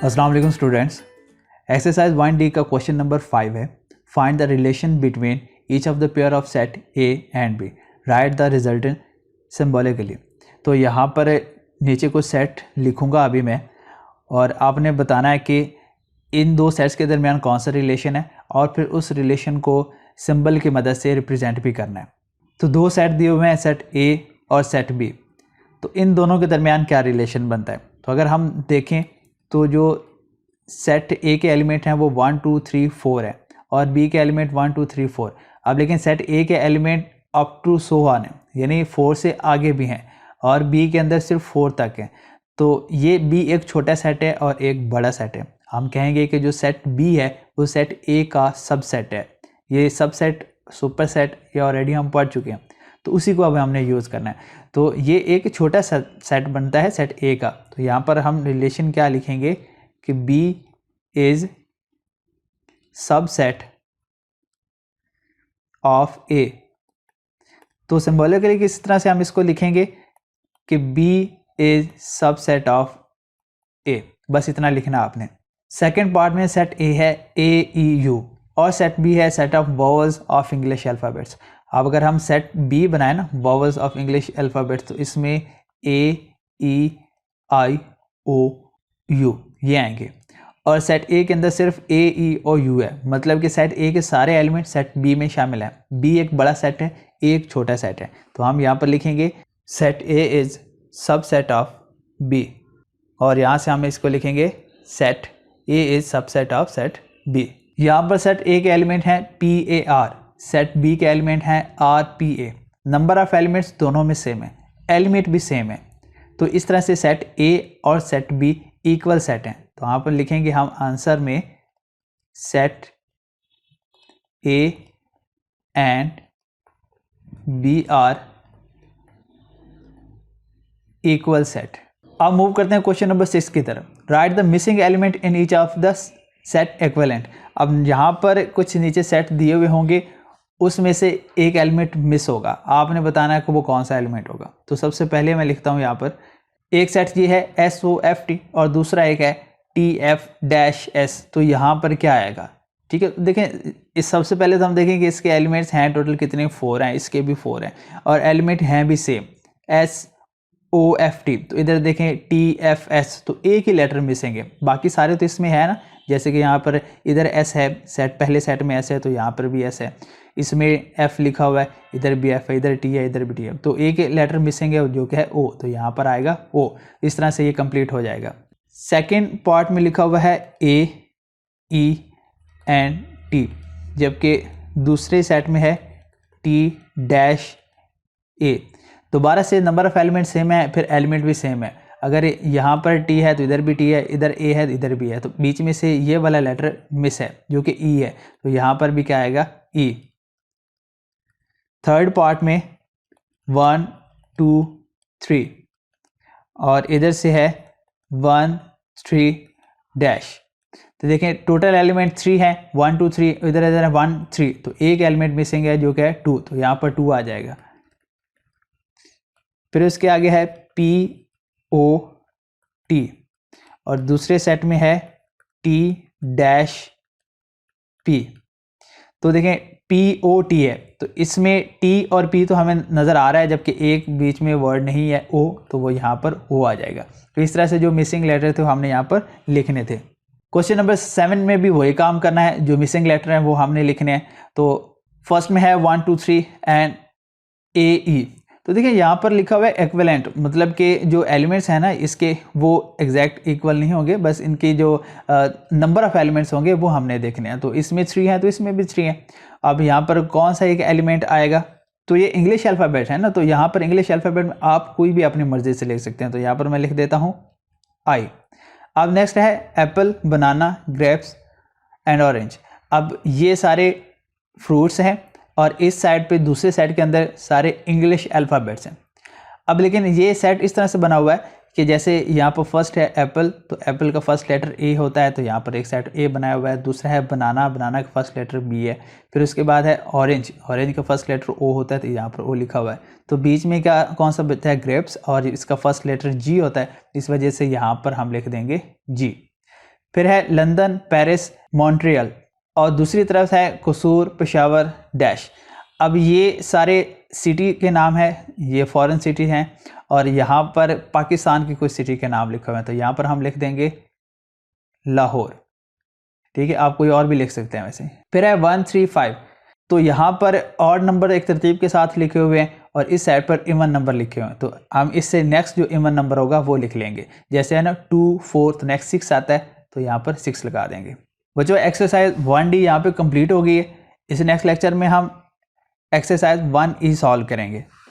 अस्सलाम वालेकुम students. Exercise 1D का क्वेश्चन नंबर 5 है। Find the relation between each of the pair of set A and B, write the resultant symbolically. तो यहाँ पर नीचे कुछ सेट लिखूँगा अभी मैं, और आपने बताना है कि इन दो सेट्स के दरमियान कौन सा रिलेशन है और फिर उस रिलेशन को सिंबल की मदद से रिप्रेजेंट भी करना है। तो दो सेट दिए हुए हैं, सेट ए और सेट बी। तो इन दोनों के दरमियान क्या रिलेशन बनता है? तो अगर हम देखें तो जो सेट ए के एलिमेंट हैं वो 1 2 3 4 है और बी के एलिमेंट 1 2 3 4। अब लेकिन सेट ए के element up to so on है, यानी 4 से आगे भी हैं, और बी के अंदर सिर्फ 4 तक है। तो ये बी एक छोटा सेट है और एक बड़ा सेट है। हम कहेंगे कि जो सेट बी है वो सेट ए का सबसेट है। ये सबसेट सुपर सेट ये ऑलरेडी हम पढ़ चुके हैं, तो उसी को अब हमने यूज़ करना है। तो ये एक छोटा सेट बनता है सेट ए का। तो यहाँ पर हम रिलेशन क्या लिखेंगे कि B is subset of A। तो सिंबॉलिकली किस तरह से हम इसको लिखेंगे कि B is subset of A, बस इतना लिखना आपने। सेकेंड पार्ट में सेट A है AEU और सेट B है set of vowels of English alphabets. अब अगर हम सेट B बनाए ना, वॉवल्स ऑफ इंग्लिश अल्फ़ाबेट्स, तो इसमें A E I O U ये आएंगे, और सेट ए के अंदर सिर्फ A E और U है। मतलब कि सेट ए के सारे एलिमेंट सेट बी में शामिल हैं। बी एक बड़ा सेट है, ए एक छोटा सेट है। तो हम यहाँ पर लिखेंगे set A is subset of B, और यहाँ से हम इसको लिखेंगे set A is subset of set B. यहाँ पर सेट ए के एलिमेंट हैं PAR, सेट बी के एलिमेंट हैं RPA। नंबर ऑफ एलिमेंट्स दोनों में सेम है, एलिमेंट भी सेम है। तो इस तरह से सेट ए और सेट बी इक्वल सेट हैं। तो यहाँ पर लिखेंगे हम आंसर में set A and B are equal set. अब मूव करते हैं क्वेश्चन नंबर 6 की तरफ। Write the missing element in each of the set equivalent. अब यहाँ पर कुछ नीचे सेट दिए हुए होंगे, उसमें से एक एलिमेंट मिस होगा, आपने बताना है कि वो कौन सा एलिमेंट होगा। तो सबसे पहले मैं लिखता हूँ यहाँ पर एक सेट ये है SOFT और दूसरा एक है TF-S। तो यहाँ पर क्या आएगा? ठीक है, देखें इस सबसे पहले तो हम देखें कि इसके एलिमेंट्स हैं टोटल कितने, 4 हैं, इसके भी 4 हैं, और एलिमेंट हैं भी सेम SOFT। तो इधर देखें TFS, तो एक ही लेटर मिसिंग है, बाकी सारे तो इसमें है ना। जैसे कि यहाँ पर इधर S है, सेट पहले सेट में S है, तो यहाँ पर भी S है, इसमें F लिखा हुआ है, इधर भी F है, इधर T है, इधर भी T है। तो एक लेटर मिसिंग है जो कि है O, तो यहाँ पर आएगा O। इस तरह से ये कंप्लीट हो जाएगा। सेकेंड पार्ट में लिखा हुआ है A E एंड T, जबकि दूसरे सेट में है T-A। दोबारा से नंबर ऑफ एलिमेंट सेम है, फिर एलिमेंट भी सेम है। अगर यहाँ पर T है तो इधर भी T है, इधर A है तो इधर भी है, तो बीच में से ये वाला लेटर मिस है जो कि E है, तो यहाँ पर भी क्या आएगा E। थर्ड पार्ट में 1 2 3 और इधर से है 1 3 डैश। तो देखें टोटल एलिमेंट 3 है, 1 2 3, इधर इधर है 1 3, तो एक एलिमेंट मिसिंग है जो कि है 2, तो यहाँ पर 2 आ जाएगा। फिर उसके आगे है POT और दूसरे सेट में है T-P। तो देखें POT है, तो इसमें T और P तो हमें नज़र आ रहा है, जबकि एक बीच में वर्ड नहीं है O, तो वो यहाँ पर O आ जाएगा। तो इस तरह से जो मिसिंग लेटर थे हमने यहाँ पर लिखने थे। क्वेश्चन नंबर 7 में भी वही काम करना है, जो मिसिंग लेटर हैं वो हमने लिखने हैं। तो फर्स्ट में है 1 2 3 एंड AE। तो देखिए यहाँ पर लिखा हुआ है इक्विवेलेंट, मतलब कि जो एलिमेंट्स हैं ना इसके वो एग्जैक्ट इक्वल नहीं होंगे, बस इनके जो नंबर ऑफ एलिमेंट्स होंगे वो हमने देखने हैं। तो इसमें 3 है तो इसमें भी 3 है। अब यहाँ पर कौन सा एक एलिमेंट आएगा? तो ये इंग्लिश अल्फ़ाबेट है ना, तो यहाँ पर इंग्लिश अल्फ़ाबेट में आप कोई भी अपनी मर्जी से लिख सकते हैं। तो यहाँ पर मैं लिख देता हूँ I। अब नेक्स्ट है Apple, banana, grapes and orange. अब ये सारे फ्रूट्स हैं और इस साइड पे दूसरे साइड के अंदर सारे इंग्लिश अल्फ़ाबेट्स हैं। अब लेकिन ये सेट इस तरह से बना हुआ है कि जैसे यहाँ पर फर्स्ट है एप्पल, तो एप्पल का फर्स्ट लेटर A होता है, तो यहाँ पर एक सेट A बनाया हुआ है। दूसरा है बनाना, बनाना का फर्स्ट लेटर B है। फिर उसके बाद है ऑरेंज, ऑरेंज का फर्स्ट लेटर O होता है, तो यहाँ पर O लिखा हुआ है। तो बीच में क्या कौन सा बचता है? ग्रेप्स, और इसका फर्स्ट लेटर G होता है, इस वजह से यहाँ पर हम लिख देंगे G। फिर है लंदन, पेरिस, मॉन्ट्रियल, और दूसरी तरफ है कसूर, पेशावर, डैश। अब ये सारे सिटी के नाम है, ये फॉरेन सिटी हैं, और यहाँ पर पाकिस्तान की कुछ सिटी के नाम लिखे हुए हैं। तो यहाँ पर हम लिख देंगे लाहौर, ठीक है। आप कोई और भी लिख सकते हैं वैसे। फिर है 135, तो यहाँ पर ऑड नंबर एक तरतीब के साथ लिखे हुए हैं और इस साइड पर इवन नंबर लिखे हुए हैं। तो हम इससे नेक्स्ट जो इवन नंबर होगा वो लिख लेंगे। जैसे है ना 2, 4, तो नेक्स्ट 6 आता है, तो यहाँ पर 6 लगा देंगे। बच्चों एक्सरसाइज 1D यहाँ पे कंप्लीट हो गई है। इस नेक्स्ट लेक्चर में हम एक्सरसाइज 1E सॉल्व करेंगे।